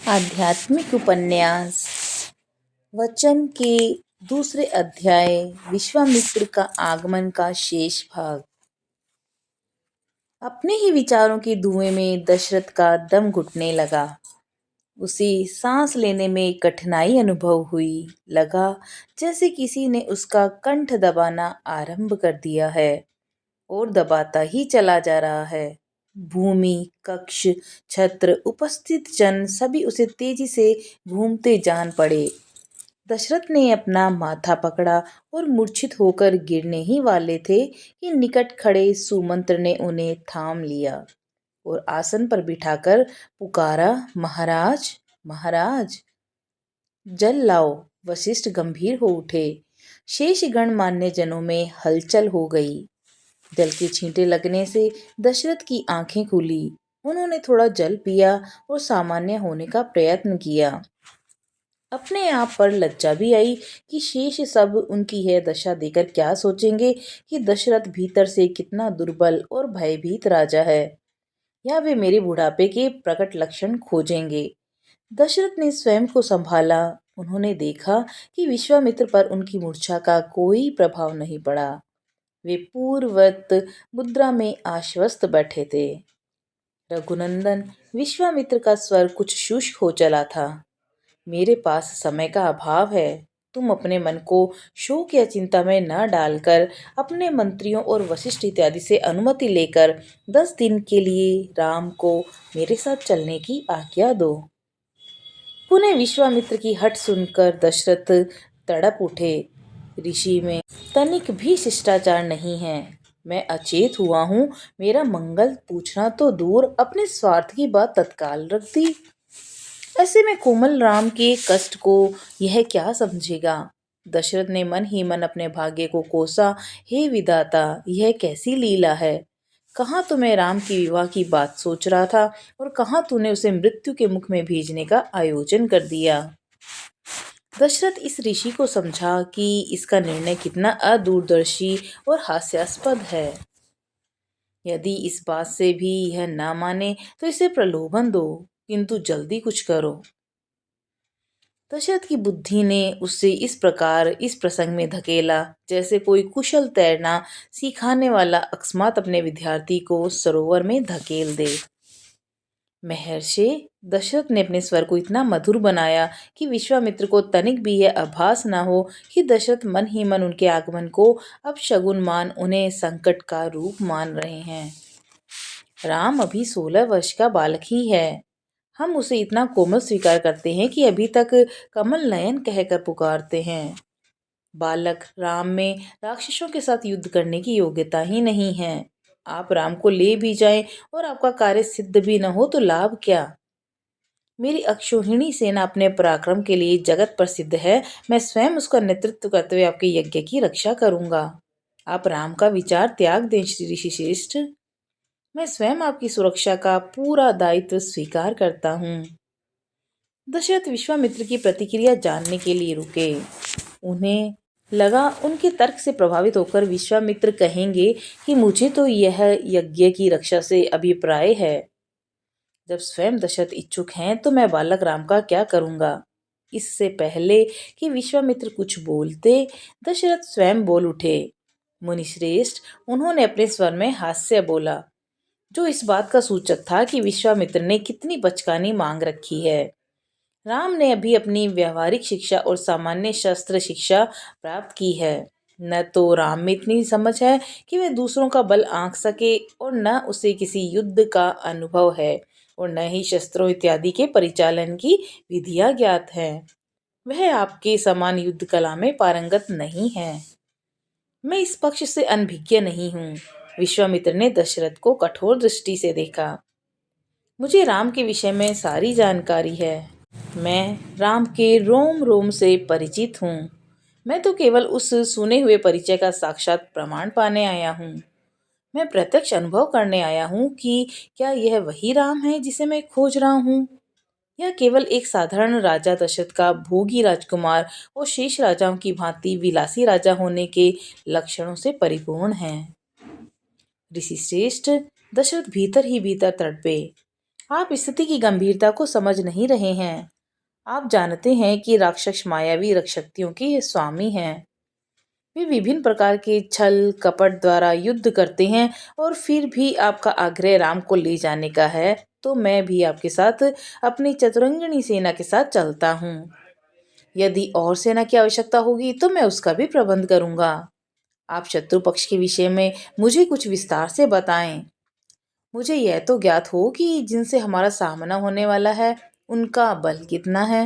आध्यात्मिक उपन्यास वचन के दूसरे अध्याय विश्वामित्र का आगमन का शेष भाग। अपने ही विचारों के धुएं में दशरथ का दम घुटने लगा। उसे सांस लेने में कठिनाई अनुभव हुई। लगा जैसे किसी ने उसका कंठ दबाना आरंभ कर दिया है और दबाता ही चला जा रहा है। भूमि, कक्ष, छत्र, उपस्थित जन सभी उसे तेजी से घूमते जान पड़े। दशरथ ने अपना माथा पकड़ा और मूर्छित होकर गिरने ही वाले थे कि निकट खड़े सुमंत्र ने उन्हें थाम लिया और आसन पर बिठाकर पुकारा, महाराज, महाराज, जल लाओ। वशिष्ठ गंभीर हो उठे। शेष गणमान्य जनों में हलचल हो गई। जल के छींटे लगने से दशरथ की आंखें खुली। उन्होंने थोड़ा जल पिया और सामान्य होने का प्रयत्न किया। अपने आप पर लज्जा भी आई कि शेष सब उनकी यह दशा देखकर क्या सोचेंगे कि दशरथ भीतर से कितना दुर्बल और भयभीत राजा है, या वे मेरे बुढ़ापे के प्रकट लक्षण खोजेंगे। दशरथ ने स्वयं को संभाला। उन्होंने देखा कि विश्वामित्र पर उनकी मूर्छा का कोई प्रभाव नहीं पड़ा। वे पूर्ववत मुद्रा में आश्वस्त बैठे थे। रघुनंदन, विश्वामित्र का स्वर कुछ शुष्क हो चला था। मेरे पास समय का अभाव है। तुम अपने मन को शोक या चिंता में न डालकर अपने मंत्रियों और वशिष्ठ इत्यादि से अनुमति लेकर 10 दिन के लिए राम को मेरे साथ चलने की आज्ञा दो। पुनः विश्वामित्र की हट सुनकर दशरथ तड़प उठे। ऋषि में तनिक भी शिष्टाचार नहीं है। मैं अचेत हुआ हूँ। मेरा मंगल पूछना तो दूर, अपने स्वार्थ की बात तत्काल रख दी। ऐसे में कोमल राम के कष्ट को यह क्या समझेगा। दशरथ ने मन ही मन अपने भाग्य को कोसा। हे विधाता, यह कैसी लीला है। कहाँ तो मैं राम की विवाह की बात सोच रहा था और कहाँ तूने उसे मृत्यु के मुख में भेजने का आयोजन कर दिया। दशरथ इस ऋषि को समझा कि इसका निर्णय कितना अदूरदर्शी और हास्यास्पद है। यदि इस बात से भी यह ना माने तो इसे प्रलोभन दो, किंतु जल्दी कुछ करो। दशरथ की बुद्धि ने उससे इस प्रकार इस प्रसंग में धकेला जैसे कोई कुशल तैरना सिखाने वाला अकस्मात अपने विद्यार्थी को सरोवर में धकेल दे। महर्षि, दशरथ ने अपने स्वर को इतना मधुर बनाया कि विश्वामित्र को तनिक भी यह आभास न हो कि दशरथ मन ही मन उनके आगमन को अब शगुन मान उन्हें संकट का रूप मान रहे हैं। राम अभी 16 वर्ष का बालक ही है। हम उसे इतना कोमल स्वीकार करते हैं कि अभी तक कमल नयन कहकर पुकारते हैं। बालक राम में राक्षसों के साथ युद्ध करने की योग्यता ही नहीं है। आप राम को ले भी जाएं और आपका कार्य सिद्ध भी न हो तो लाभ क्या। मेरी अक्षौहिणी सेना अपने पराक्रम के लिए जगत प्रसिद्ध है। मैं स्वयं उसका नेतृत्व करते हुए आपके यज्ञ की रक्षा करूंगा। आप राम का विचार त्याग दें श्री ऋषि श्रेष्ठ। मैं स्वयं आपकी सुरक्षा का पूरा दायित्व स्वीकार करता हूँ। दशरथ विश्वामित्र की प्रतिक्रिया जानने के लिए रुके। उन्हें लगा उनके तर्क से प्रभावित होकर विश्वामित्र कहेंगे कि मुझे तो यह यज्ञ की रक्षा से अभिप्राय है। जब स्वयं दशरथ इच्छुक हैं तो मैं बालक राम का क्या करूंगा। इससे पहले कि विश्वामित्र कुछ बोलते, दशरथ स्वयं बोल उठे। मुनिश्रेष्ठ, उन्होंने अपने स्वर में हास्य बोला, जो इस बात का सूचक था कि विश्वामित्र ने कितनी बचकानी मांग रखी है। राम ने अभी अपनी व्यवहारिक शिक्षा और सामान्य शस्त्र शिक्षा प्राप्त की है। न तो राम में इतनी समझ है कि वह दूसरों का बल आंक सके और न उसे किसी युद्ध का अनुभव है और न ही शस्त्रों इत्यादि के परिचालन की विधियां ज्ञात है। वह आपके समान युद्ध कला में पारंगत नहीं है। मैं इस पक्ष से अनभिज्ञ नहीं हूँ। विश्वामित्र ने दशरथ को कठोर दृष्टि से देखा। मुझे राम के विषय में सारी जानकारी है। मैं राम के रोम रोम से परिचित हूँ। मैं तो केवल उस सुने हुए परिचय का साक्षात प्रमाण पाने आया हूँ। मैं प्रत्यक्ष अनुभव करने आया हूँ कि क्या यह वही राम है जिसे मैं खोज रहा हूँ, या केवल एक साधारण राजा दशरथ का भोगी राजकुमार और शेष राजाओं की भांति विलासी राजा होने के लक्षणों से परिपूर्ण है। ऋषि श्रेष्ठ, दशरथ भीतर ही भीतर तड़पे। आप स्थिति की गंभीरता को समझ नहीं रहे हैं। आप जानते हैं कि राक्षस मायावी शक्तियों के स्वामी हैं। वे विभिन्न प्रकार के छल कपट द्वारा युद्ध करते हैं, और फिर भी आपका आग्रह राम को ले जाने का है, तो मैं भी आपके साथ अपनी चतुरंगिणी सेना के साथ चलता हूँ। यदि और सेना की आवश्यकता होगी तो मैं उसका भी प्रबंध करूंगा। आप शत्रु पक्ष के विषय में मुझे कुछ विस्तार से बताएं। मुझे यह तो ज्ञात हो कि जिनसे हमारा सामना होने वाला है उनका बल कितना है।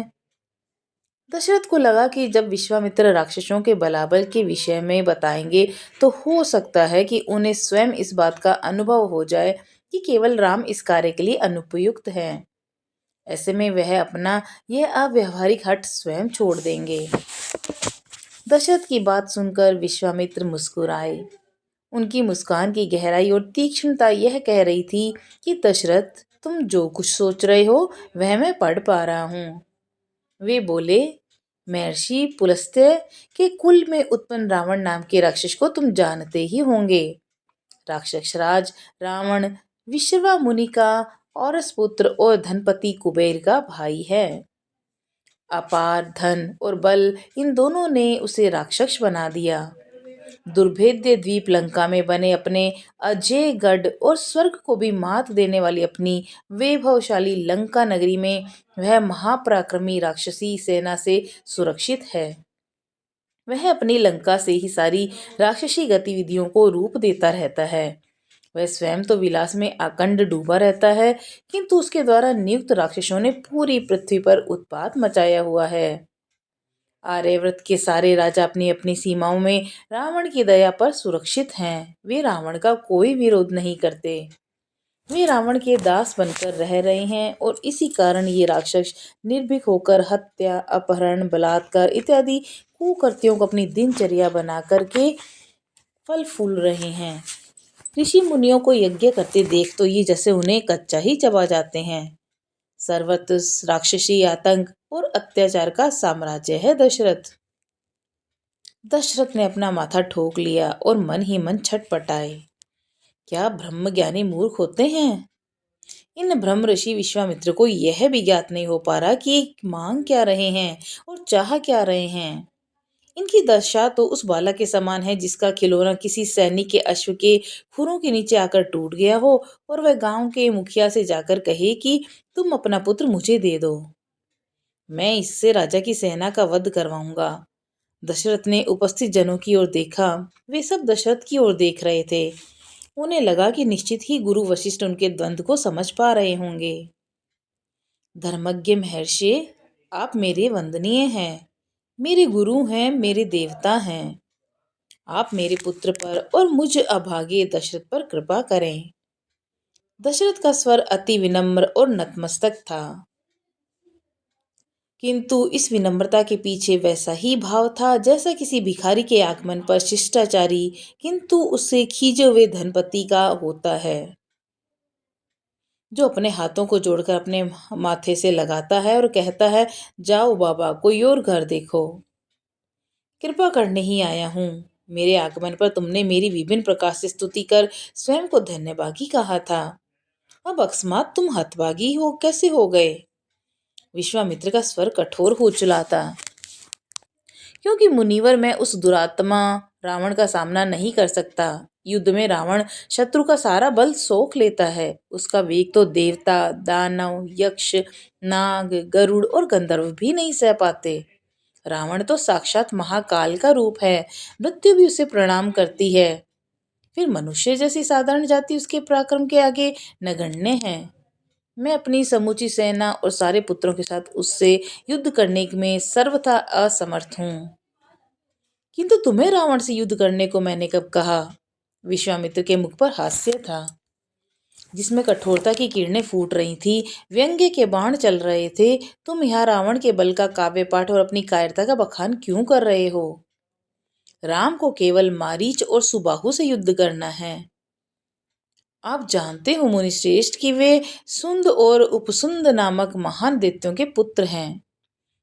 दशरथ को लगा कि जब विश्वामित्र राक्षसों के बलाबल के विषय में बताएंगे तो हो सकता है कि उन्हें स्वयं इस बात का अनुभव हो जाए कि केवल राम इस कार्य के लिए अनुपयुक्त हैं। ऐसे में वह अपना यह अव्यवहारिक हठ स्वयं छोड़ देंगे। दशरथ की बात सुनकर विश्वामित्र मुस्कुराए। उनकी मुस्कान की गहराई और तीक्ष्णता यह कह रही थी कि दशरथ, तुम जो कुछ सोच रहे हो वह मैं पढ़ पा रहा हूँ। वे बोले, महर्षि पुलस्त्य के कुल में उत्पन्न रावण नाम के राक्षस को तुम जानते ही होंगे। राक्षस राज रावण विश्रवा मुनि का औरस पुत्र और धनपति कुबेर का भाई है। अपार धन और बल इन दोनों ने उसे राक्षस बना दिया। दुर्भेद्य द्वीप लंका में बने अपने अजय गढ़ और स्वर्ग को भी मात देने वाली अपनी वैभवशाली लंका नगरी में वह महापराक्रमी राक्षसी सेना से सुरक्षित है। वह अपनी लंका से ही सारी राक्षसी गतिविधियों को रूप देता रहता है। वह स्वयं तो विलास में अखंड डूबा रहता है, किंतु उसके द्वारा नियुक्त राक्षसों ने पूरी पृथ्वी पर उत्पात मचाया हुआ है। आर्यव्रत के सारे राजा अपनी अपनी सीमाओं में रावण की दया पर सुरक्षित हैं। वे रावण का कोई विरोध नहीं करते। वे रावण के दास बनकर रह रहे हैं, और इसी कारण ये राक्षस निर्भीक होकर हत्या, अपहरण, बलात्कार इत्यादि कुकृत्यों को अपनी दिनचर्या बना करके फल फूल रहे हैं। ऋषि मुनियों को यज्ञ करते देख तो ये जैसे उन्हें कच्चा ही चबा जाते हैं। सर्वत्र राक्षसी आतंक और अत्याचार का साम्राज्य है दशरथ। दशरथ ने अपना माथा ठोक लिया और मन ही मन छटपटाए। क्या ब्रह्मज्ञानी मूर्ख होते हैं? इन ब्रह्म ऋषि विश्वामित्र को यह भी ज्ञात नहीं हो पा रहा कि मांग क्या रहे हैं और चाह क्या रहे हैं। इनकी दशा तो उस बालक के समान है जिसका खिलौना किसी सैनिक के अश्व के खुरों के नीचे आकर टूट गया हो, और वह गांव के मुखिया से जाकर कहे कि तुम अपना पुत्र मुझे दे दो, मैं इससे राजा की सेना का वध करवाऊंगा। दशरथ ने उपस्थित जनों की ओर देखा। वे सब दशरथ की ओर देख रहे थे। उन्हें लगा कि निश्चित ही गुरु वशिष्ठ उनके द्वंद्व को समझ पा रहे होंगे। धर्मज्ञ महर्षि, आप मेरे वंदनीय हैं, मेरे गुरु हैं, मेरे देवता हैं। आप मेरे पुत्र पर और मुझ अभागे दशरथ पर कृपा करें। दशरथ का स्वर अति विनम्र और नतमस्तक था, किंतु इस विनम्रता के पीछे वैसा ही भाव था जैसा किसी भिखारी के आगमन पर शिष्टाचारी किंतु उससे खींचे हुए धनपति का होता है, जो अपने हाथों को जोड़कर अपने माथे से लगाता है और कहता है, जाओ बाबा, कोई और घर देखो, कृपा करने ही आया हूँ। मेरे आगमन पर तुमने मेरी विभिन्न प्रकार से स्तुति कर स्वयं को धन्यभागी कहा था, अब अकस्मात तुम हतभागी हो कैसे हो गए? विश्वामित्र का स्वर कठोर हो चला था, क्योंकि मुनिवर मैं उस दुरात्मा रावण का सामना नहीं कर सकता। युद्ध में रावण शत्रु का सारा बल सोख लेता है। उसका वेग तो देवता, दानव, यक्ष, नाग, गरुड़ और गंधर्व भी नहीं सह पाते। रावण तो साक्षात महाकाल का रूप है, मृत्यु भी उसे प्रणाम करती है। फिर मनुष्य जैसी साधारण जाति उसके पराक्रम के आगे नगण्य है। मैं अपनी समूची सेना और सारे पुत्रों के साथ उससे युद्ध करने में सर्वथा असमर्थ हूँ। किंतु तुम्हें रावण से युद्ध करने को मैंने कब कहा? विश्वामित्र के मुख पर हास्य था, जिसमें कठोरता की किरणें फूट रही थी, व्यंग्य के बाण चल रहे थे। तुम यहाँ रावण के बल का काव्य पाठ और अपनी कायरता का बखान क्यों कर रहे हो? राम को केवल मारीच और सुबाहु से युद्ध करना है। आप जानते हो मुनिश्रेष्ठ कि वे सुंद और उपसुंद नामक महान दैत्यों के पुत्र हैं।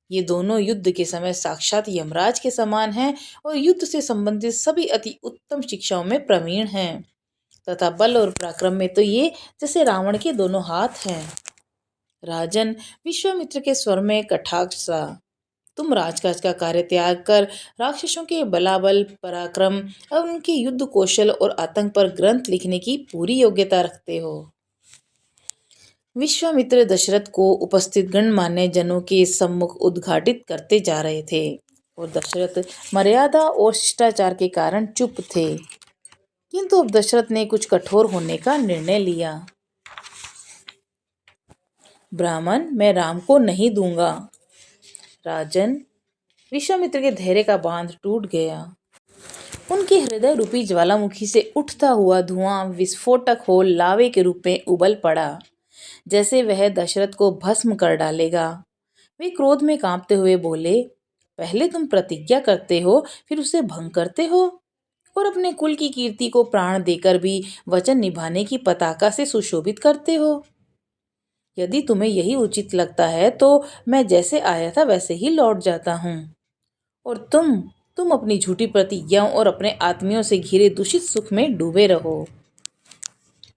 ये दोनों युद्ध के समय साक्षात यमराज के समान हैं और युद्ध से संबंधित सभी अति उत्तम शिक्षाओं में प्रवीण हैं, तथा बल और पराक्रम में तो ये जैसे रावण के दोनों हाथ हैं। राजन, विश्वामित्र के स्वर में कटाक्ष सा। तुम राजकाज का कार्य त्याग कर राक्षसों के बलाबल पराक्रम और उनके युद्ध कौशल और आतंक पर ग्रंथ लिखने की पूरी योग्यता रखते हो। विश्वामित्र दशरथ को उपस्थित गणमान्य जनों के सम्मुख उद्घाटित करते जा रहे थे और दशरथ मर्यादा और शिष्टाचार के कारण चुप थे। किंतु अब दशरथ ने कुछ कठोर होने का निर्णय लिया। ब्राह्मण, मैं राम को नहीं दूंगा। राजन, विश्वामित्र के धैर्य का बांध टूट गया। उनके हृदय रूपी ज्वालामुखी से उठता हुआ धुआं विस्फोटक हो लावे के रूप में उबल पड़ा, जैसे वह दशरथ को भस्म कर डालेगा। वे क्रोध में कांपते हुए बोले, पहले तुम प्रतिज्ञा करते हो, फिर उसे भंग करते हो और अपने कुल की कीर्ति को प्राण देकर भी वचन निभाने की पताका से सुशोभित करते हो। यदि तुम्हें यही उचित लगता है तो मैं जैसे आया था वैसे ही लौट जाता हूँ और तुम अपनी झूठी प्रतिज्ञाओं और अपने आत्मियों से घिरे दूषित सुख में डूबे रहो।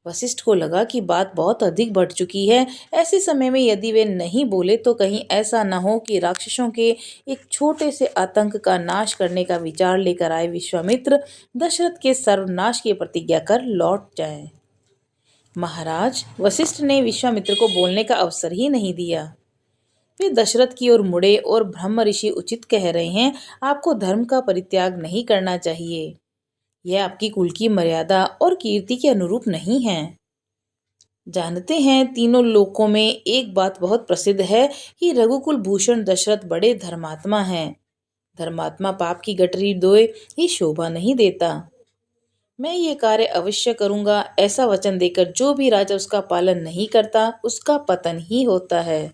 वशिष्ठ को लगा कि बात बहुत अधिक बढ़ चुकी है। ऐसे समय में यदि वे नहीं बोले तो कहीं ऐसा न हो कि राक्षसों के एक छोटे से आतंक का नाश करने का विचार लेकर आए विश्वामित्र दशरथ के सर्वनाश की प्रतिज्ञा कर लौट जाए। महाराज, वशिष्ठ ने विश्वामित्र को बोलने का अवसर ही नहीं दिया। वे दशरथ की ओर मुड़े और ब्रह्म ऋषि उचित कह रहे हैं, आपको धर्म का परित्याग नहीं करना चाहिए। यह आपकी कुल की मर्यादा और कीर्ति के अनुरूप नहीं है। जानते हैं, तीनों लोकों में एक बात बहुत प्रसिद्ध है कि रघुकुल भूषण दशरथ बड़े धर्मात्मा हैं। धर्मात्मा पाप की गठरी दोए ही शोभा नहीं देता। मैं ये कार्य अवश्य करूंगा, ऐसा वचन देकर जो भी राजा उसका पालन नहीं करता उसका पतन ही होता है।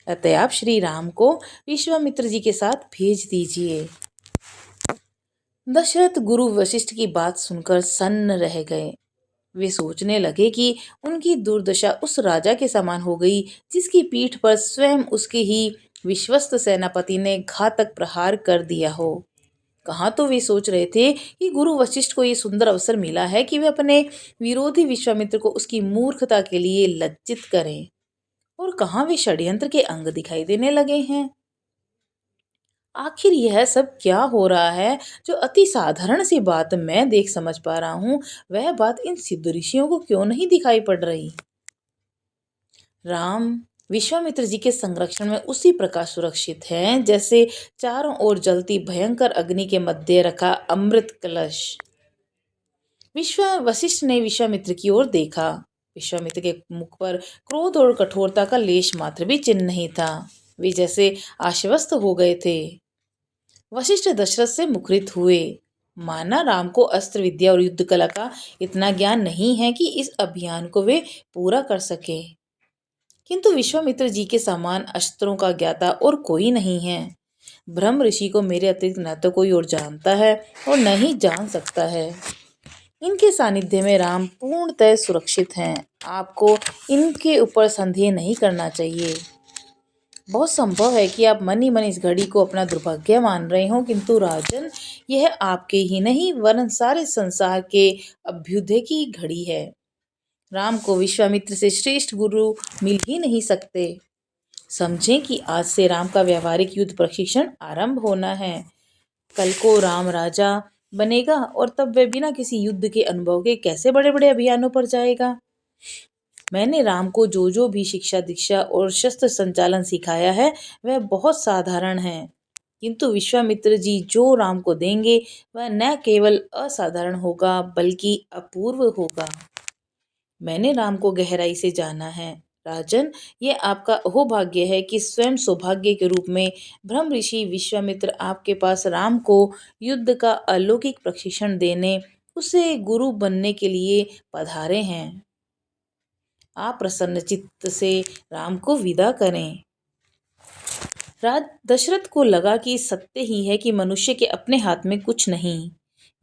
अतः आप श्री राम को विश्वामित्र जी के साथ भेज दीजिए। दशरथ गुरु वशिष्ठ की बात सुनकर सन्न रह गए। वे सोचने लगे कि उनकी दुर्दशा उस राजा के समान हो गई जिसकी पीठ पर स्वयं उसके ही विश्वस्त सेनापति ने घातक प्रहार कर दिया हो। कहाँ तो वे सोच रहे थे कि गुरु वशिष्ठ को ये सुंदर अवसर मिला है कि वे अपने विरोधी विश्वामित्र को उसकी मूर्खता के लिए लज्जित करें, और कहाँ वे षड्यंत्र के अंग दिखाई देने लगे हैं। आखिर यह सब क्या हो रहा है? जो अति साधारण सी बात मैं देख समझ पा रहा हूँ, वह बात इन सिद्ध ऋषियों को क्यों नहीं दिखाई पड़ रही? राम विश्वामित्र जी के संरक्षण में उसी प्रकार सुरक्षित हैं जैसे चारों ओर जलती भयंकर अग्नि के मध्य रखा अमृत कलश। वशिष्ठ ने विश्वामित्र की ओर देखा। विश्वामित्र के मुख पर क्रोध और कठोरता का लेश मात्र भी चिन्ह नहीं था। वे जैसे आश्वस्त हो गए थे। वशिष्ठ दशरथ से मुखरित हुए। माना राम को अस्त्र विद्या और युद्ध कला का इतना ज्ञान नहीं है कि इस अभियान को वे पूरा कर सके, किंतु विश्वामित्र जी के समान अस्त्रों का ज्ञाता और कोई नहीं है। ब्रह्म ऋषि को मेरे अतिरिक्त न तो कोई और जानता है और न ही जान सकता है। इनके सानिध्य में राम पूर्णतः सुरक्षित हैं। आपको इनके ऊपर संदेह नहीं करना चाहिए। बहुत संभव है कि आप मन ही मन इस घड़ी को अपना दुर्भाग्य मान रहे हो, किंतु राजन, यह आपके ही नहीं वरन सारे संसार के अभ्युदय की घड़ी है। राम को विश्वामित्र से श्रेष्ठ गुरु मिल ही नहीं सकते। समझें कि आज से राम का व्यावहारिक युद्ध प्रशिक्षण आरंभ होना है। कल को राम राजा बनेगा और तब वह बिना किसी युद्ध के अनुभव के कैसे बड़े बड़े अभियानों पर जाएगा। मैंने राम को जो जो भी शिक्षा दीक्षा और शस्त्र संचालन सिखाया है वह बहुत साधारण है, किंतु विश्वामित्र जी जो राम को देंगे वह न केवल असाधारण होगा बल्कि अपूर्व होगा। मैंने राम को गहराई से जाना है। राजन, ये आपका अहोभाग्य है कि स्वयं सौभाग्य के रूप में ब्रह्म ऋषि विश्वामित्र आपके पास राम को युद्ध का अलौकिक प्रशिक्षण देने, उसे गुरु बनने के लिए पधारे हैं। आप प्रसन्न चित्त से राम को विदा करें। राज दशरथ को लगा कि सत्य ही है कि मनुष्य के अपने हाथ में कुछ नहीं।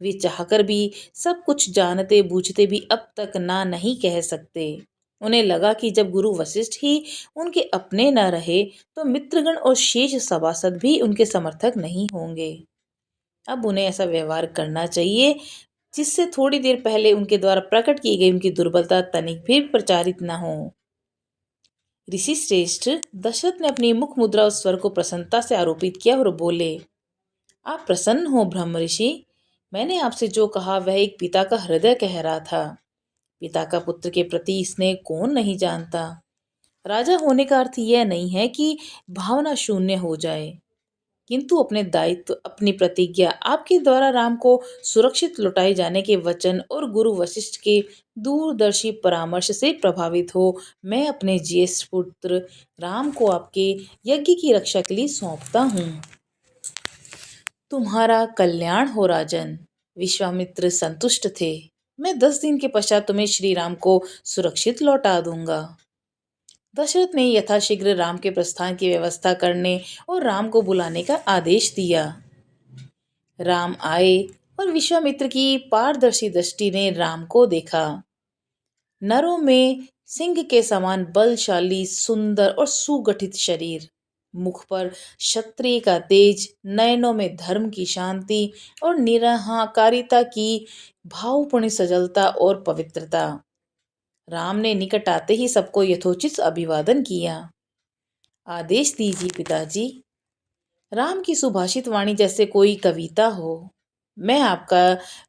वे चाहकर भी सब कुछ जानते बूझते भी अब तक ना नहीं कह सकते। उन्हें लगा कि जब गुरु वशिष्ठ ही उनके अपने न रहे तो मित्रगण और शेष सभासद भी उनके समर्थक नहीं होंगे। अब उन्हें ऐसा व्यवहार करना चाहिए जिससे थोड़ी देर पहले उनके द्वारा प्रकट की गई उनकी दुर्बलता तनिक भी प्रचारित न हो। ऋषि श्रेष्ठ, दशरथ ने अपनी मुख मुद्रा और स्वर को प्रसन्नता से आरोपित किया और बोले, आप प्रसन्न हो ब्रह्म ऋषि। मैंने आपसे जो कहा वह एक पिता का हृदय कह रहा था। पिता का पुत्र के प्रति स्नेह कौन नहीं जानता। राजा होने का अर्थ यह नहीं है कि भावना शून्य हो जाए, किंतु अपने दायित्व, अपनी प्रतिज्ञा, आपके द्वारा राम को सुरक्षित लौटाए जाने के वचन और गुरु वशिष्ठ के दूरदर्शी परामर्श से प्रभावित हो मैं अपने ज्येष्ठ पुत्र राम को आपके यज्ञ की रक्षा के लिए सौंपता हूँ। तुम्हारा कल्याण हो राजन। विश्वामित्र संतुष्ट थे। मैं 10 दिन के पश्चात तुम्हें श्री राम को सुरक्षित लौटा दूंगा। दशरथ ने यथाशीघ्र राम के प्रस्थान की व्यवस्था करने और राम को बुलाने का आदेश दिया। राम आए और विश्वामित्र की पारदर्शी दृष्टि ने राम को देखा। नरों में सिंह के समान बलशाली, सुंदर और सुगठित शरीर, मुख पर क्षत्रिय का तेज, नयनों में धर्म की शांति और निराहकारिता की भावपूर्ण सजलता और पवित्रता। राम ने निकट आते ही सबको यथोचित अभिवादन किया। आदेश दीजिए पिताजी। राम की सुभाषित वाणी जैसे कोई कविता हो। मैं आपका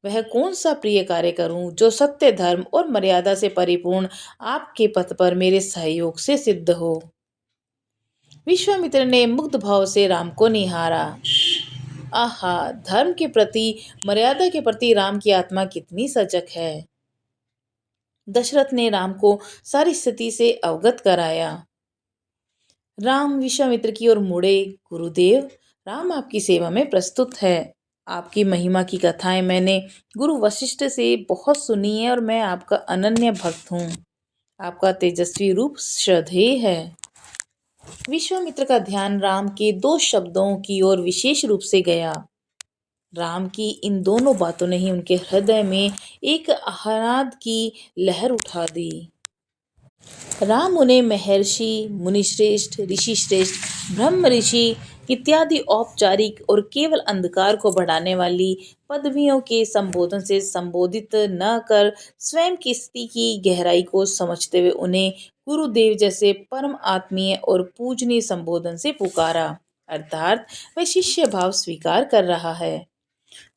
वह कौन सा प्रिय कार्य करूं जो सत्य, धर्म और मर्यादा से परिपूर्ण आपके पथ पर मेरे सहयोग से सिद्ध हो। विश्वामित्र ने मुग्ध भाव से राम को निहारा। आहा, धर्म के प्रति, मर्यादा के प्रति राम की आत्मा कितनी सजग है। दशरथ ने राम को सारी स्थिति से अवगत कराया। राम विश्वामित्र की ओर मुड़े। गुरुदेव, राम आपकी सेवा में प्रस्तुत है। आपकी महिमा की कथाएं मैंने गुरु वशिष्ठ से बहुत सुनी है और मैं आपका अनन्य भक्त हूँ। आपका तेजस्वी रूप श्रद्धेय है। विश्वामित्र का ध्यान राम के 2 शब्दों की ओर विशेष रूप से गया। राम की इन दोनों बातों ने ही उनके हृदय में एक आह्लाद की लहर उठा दी। राम उन्हें महर्षि, मुनिश्रेष्ठ, ऋषि श्रेष्ठ, ब्रह्म ऋषि इत्यादि औपचारिक और केवल अंधकार को बढ़ाने वाली पदवियों के संबोधन से संबोधित न कर स्वयं की स्थिति की गहराई को समझते हुए उन्हें गुरुदेव जैसे परम आत्मीय और पूजनीय संबोधन से पुकारा, अर्थात वह शिष्य भाव स्वीकार कर रहा है।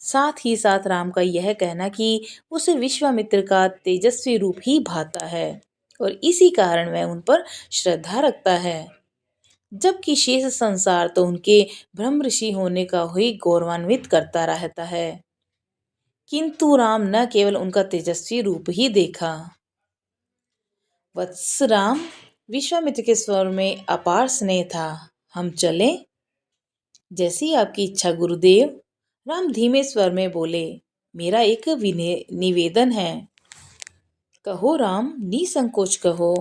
साथ ही साथ राम का यह कहना कि उसे विश्वामित्र का तेजस्वी रूप ही भाता है और इसी कारण वह उन पर श्रद्धा रखता है, जबकि शेष संसार तो उनके ब्रह्म ऋषि होने का ही गौरवान्वित करता रहता है। किंतु राम न केवल उनका तेजस्वी रूप ही देखा। वत्स राम, विश्वामित्र के स्वर में अपार स्नेह था। हम चलें? जैसी आपकी इच्छा गुरुदेव। राम धीमे स्वर में बोले, मेरा एक निवेदन है। कहो राम, निसंकोच कहो।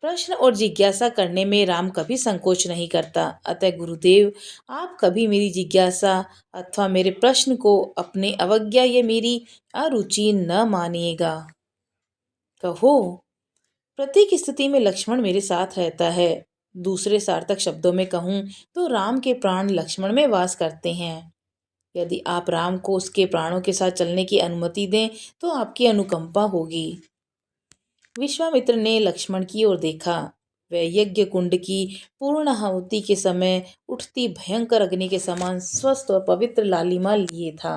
प्रश्न और जिज्ञासा करने में राम कभी संकोच नहीं करता। अतः गुरुदेव, आप कभी मेरी जिज्ञासा अथवा मेरे प्रश्न को अपने अवज्ञा या मेरी अरुचि न मानिएगा। कहो। प्रत्येक स्थिति में लक्ष्मण मेरे साथ रहता है। दूसरे सार्थक शब्दों में कहूँ तो राम के प्राण लक्ष्मण में वास करते हैं। यदि आप राम को उसके प्राणों के साथ चलने की अनुमति दें तो आपकी अनुकंपा होगी। विश्वामित्र ने लक्ष्मण की ओर देखा। वह यज्ञ कुंड की पूर्णाहुति के समय उठती भयंकर अग्नि के समान स्वस्थ और पवित्र लालिमा लिए था।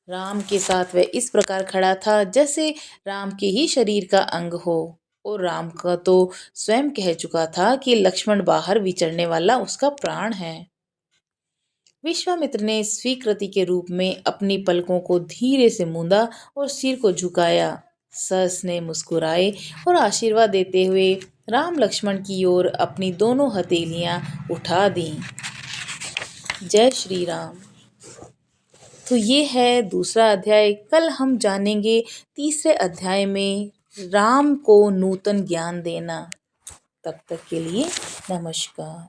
राम के साथ वह इस प्रकार खड़ा था जैसे राम के ही शरीर का अंग हो, और राम का तो स्वयं कह चुका था कि लक्ष्मण बाहर विचरने वाला उसका प्राण है। विश्वामित्र ने स्वीकृति के रूप में अपनी पलकों को धीरे से मूंदा और सिर को झुकाया। सस्नेह मुस्कुराए और आशीर्वाद देते हुए राम लक्ष्मण की ओर अपनी दोनों हथेलियां उठा दी। जय श्री राम। तो ये है दूसरा अध्याय। कल हम जानेंगे तीसरे अध्याय में राम को नूतन ज्ञान देना। तब तक के लिए नमस्कार।